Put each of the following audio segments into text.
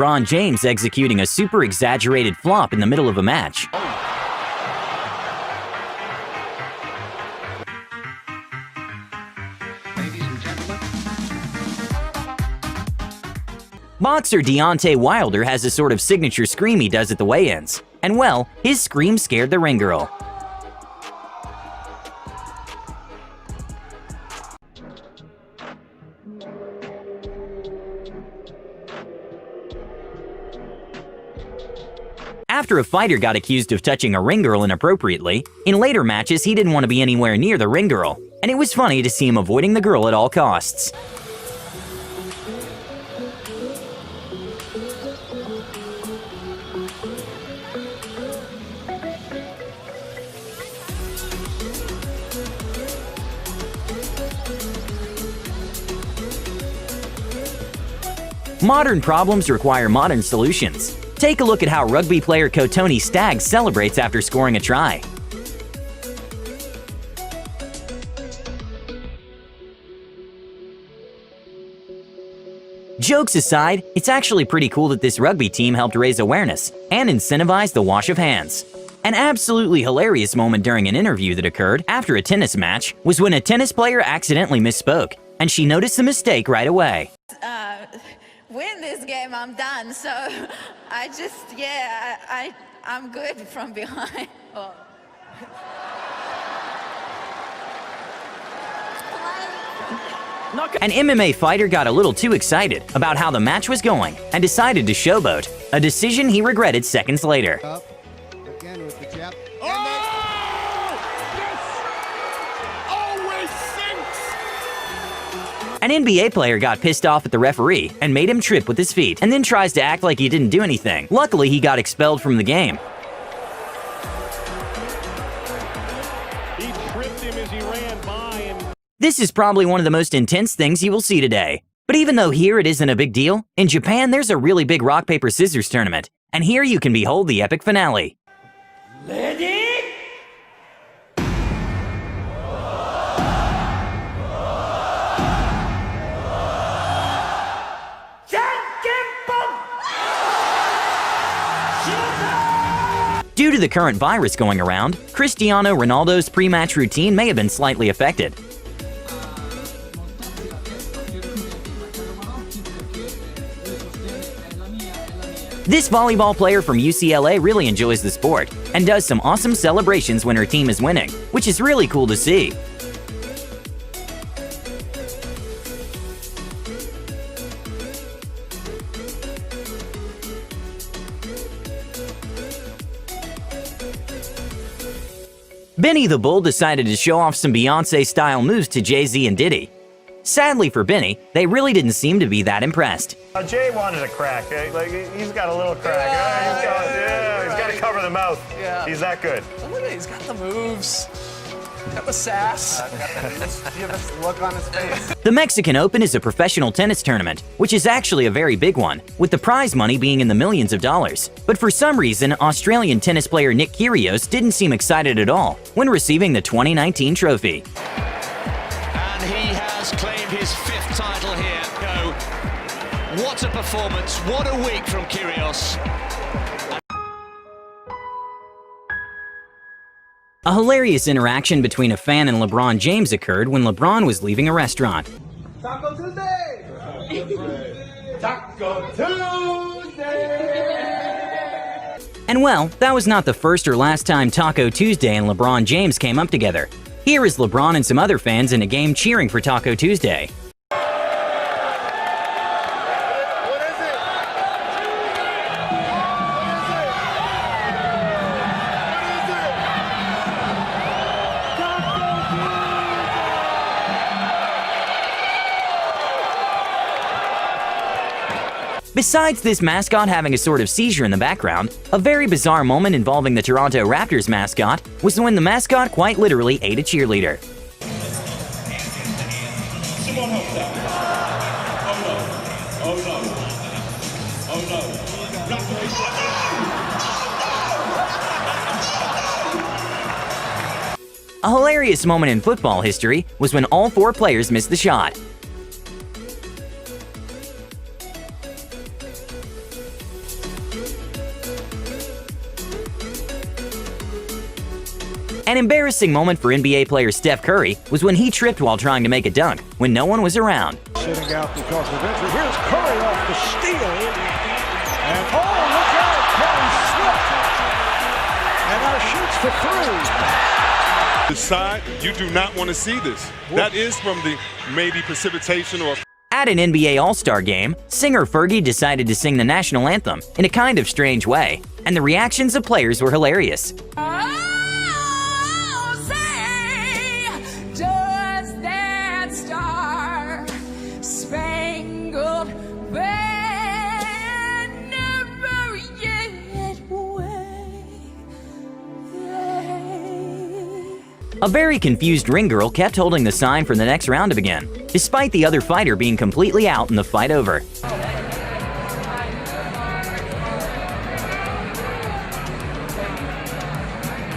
LeBron James executing a super exaggerated flop in the middle of a match. Boxer Deontay Wilder has a sort of signature scream he does at the weigh-ins. And well, his scream scared the ring girl. After a fighter got accused of touching a ring girl inappropriately, in later matches he didn't want to be anywhere near the ring girl, and it was funny to see him avoiding the girl at all costs. Modern problems require modern solutions. Take a look at how rugby player Kotoni Staggs celebrates after scoring a try. Jokes aside, it's actually pretty cool that this rugby team helped raise awareness and incentivize the wash of hands. An absolutely hilarious moment during an interview that occurred after a tennis match was when a tennis player accidentally misspoke, and she noticed the mistake right away. Win this game, I'm done. So I just, I'm good from behind. Oh. An MMA fighter got a little too excited about how the match was going and decided to showboat, a decision he regretted seconds later. Up again with the jab. An NBA player got pissed off at the referee and made him trip with his feet, and then tries to act like he didn't do anything. Luckily, he got expelled from the game. He tripped him as he ran by and... This is probably one of the most intense things you will see today. But even though here it isn't a big deal, in Japan there's a really big rock, paper, scissors tournament, and here you can behold the epic finale. Ready? Due to the current virus going around, Cristiano Ronaldo's pre-match routine may have been slightly affected. This volleyball player from UCLA really enjoys the sport and does some awesome celebrations when her team is winning, which is really cool to see. Benny the Bull decided to show off some Beyoncé-style moves to Jay-Z and Diddy. Sadly for Benny, they really didn't seem to be that impressed. Jay wanted a crack. Like he's got a little crack. He's got to cover the mouth. Yeah. He's that good. Look at it. He's got the moves. Got the sass. You have a look on his face. The Mexican Open is a professional tennis tournament, which is actually a very big one, with the prize money being in the millions of dollars. But for some reason, Australian tennis player Nick Kyrgios didn't seem excited at all when receiving the 2019 trophy. And he has claimed his 5th title here. No. What a performance, what a week from Kyrgios. A hilarious interaction between a fan and LeBron James occurred when LeBron was leaving a restaurant. Taco Tuesday! Taco Tuesday! And well, that was not the first or last time Taco Tuesday and LeBron James came up together. Here is LeBron and some other fans in a game cheering for Taco Tuesday. Besides this mascot having a sort of seizure in the background, a very bizarre moment involving the Toronto Raptors mascot was when the mascot quite literally ate a cheerleader. A hilarious moment in football history was when all 4 players missed the shot. An embarrassing moment for NBA player Steph Curry was when he tripped while trying to make a dunk when no one was around. Sitting out because of injury. Here's Curry off the steal. And oh, look out! Curry slipped. And now shoots for three. The side, you do not want to see this. That is from the maybe precipitation or... At an NBA All-Star game, singer Fergie decided to sing the national anthem in a kind of strange way, and the reactions of players were hilarious. A very confused ring girl kept holding the sign for the next round to begin, despite the other fighter being completely out and the fight over.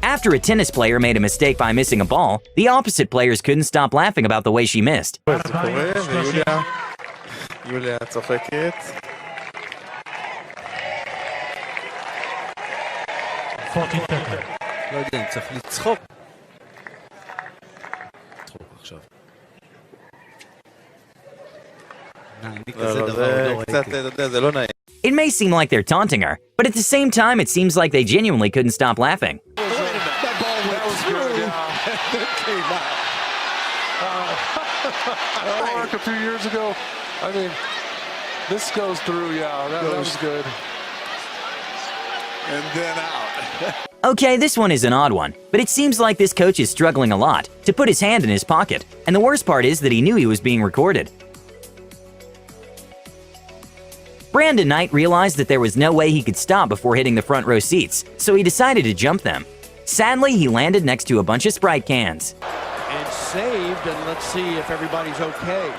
After a tennis player made a mistake by missing a ball, the opposite players couldn't stop laughing about the way she missed. יוליה צוחקת. לא יודע, צריך לצחוק. צחוק עכשיו. זה קצת, אתה יודע, זה לא נעים. It may seem like they're taunting her, but at the same time it seems like they genuinely couldn't stop laughing. Mark a few years ago. I mean, this goes through, yeah, that was good. And then out. Okay, this one is an odd one, but it seems like this coach is struggling a lot to put his hand in his pocket, and the worst part is that he knew he was being recorded. Brandon Knight realized that there was no way he could stop before hitting the front row seats, so he decided to jump them. Sadly, he landed next to a bunch of Sprite cans. And saved, and let's see if everybody's okay.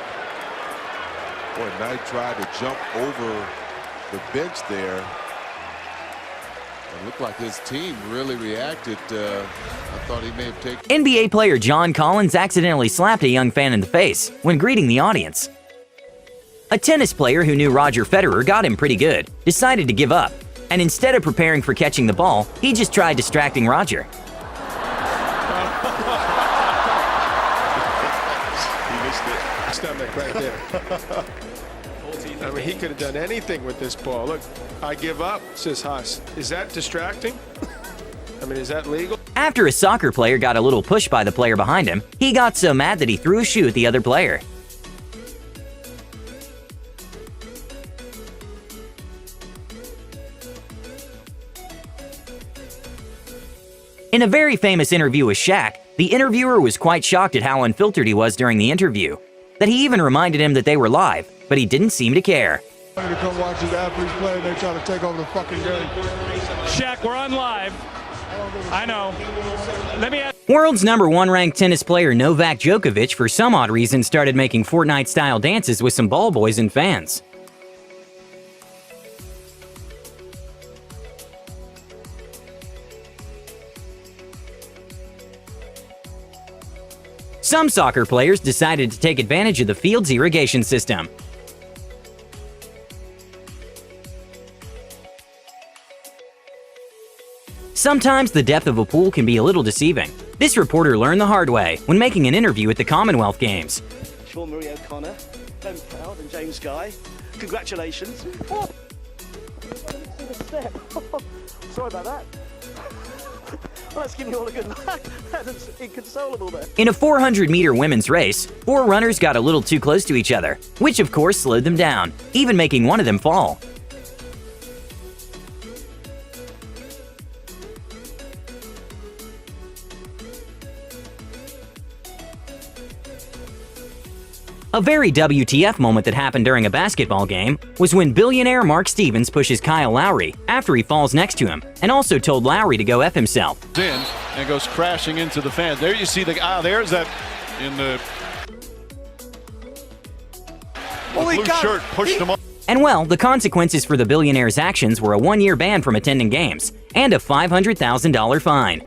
Boy, Knight tried to jump over the bench there. It looked like his team really reacted. I thought he may have taken... NBA player John Collins accidentally slapped a young fan in the face when greeting the audience. A tennis player who knew Roger Federer got him pretty good decided to give up, and instead of preparing for catching the ball, he just tried distracting Roger. He missed it. Stomach right there. I mean, he could have done anything with this ball. Look, I give up, says Haas. Is that distracting? I mean, is that legal? After a soccer player got a little pushed by the player behind him, he got so mad that he threw a shoe at the other player. In a very famous interview with Shaq, the interviewer was quite shocked at how unfiltered he was during the interview, that he even reminded him that they were live, but he didn't seem to care. To come watch these athletes play and they try to take over the fucking game. Shaq, we're on live. I know. Let me ask. World's #1 ranked tennis player Novak Djokovic, for some odd reason, started making Fortnite-style dances with some ball boys and fans. Some soccer players decided to take advantage of the field's irrigation system. Sometimes the depth of a pool can be a little deceiving. This reporter learned the hard way when making an interview at the Commonwealth Games. Sean Marie O'Connor, Ben Proud and James Guy, congratulations. Oh. Sorry about that. Well, let's give you all a good luck. That's inconsolable there. In a 400-meter women's race, 4 runners got a little too close to each other, which of course slowed them down, even making one of them fall. A very WTF moment that happened during a basketball game was when billionaire Mark Stevens pushes Kyle Lowry after he falls next to him, and also told Lowry to go F himself. In and goes crashing into the fans. There you see the there's that in the blue shirt pushed him off. And well, the consequences for the billionaire's actions were a 1-year ban from attending games and a $500,000 fine.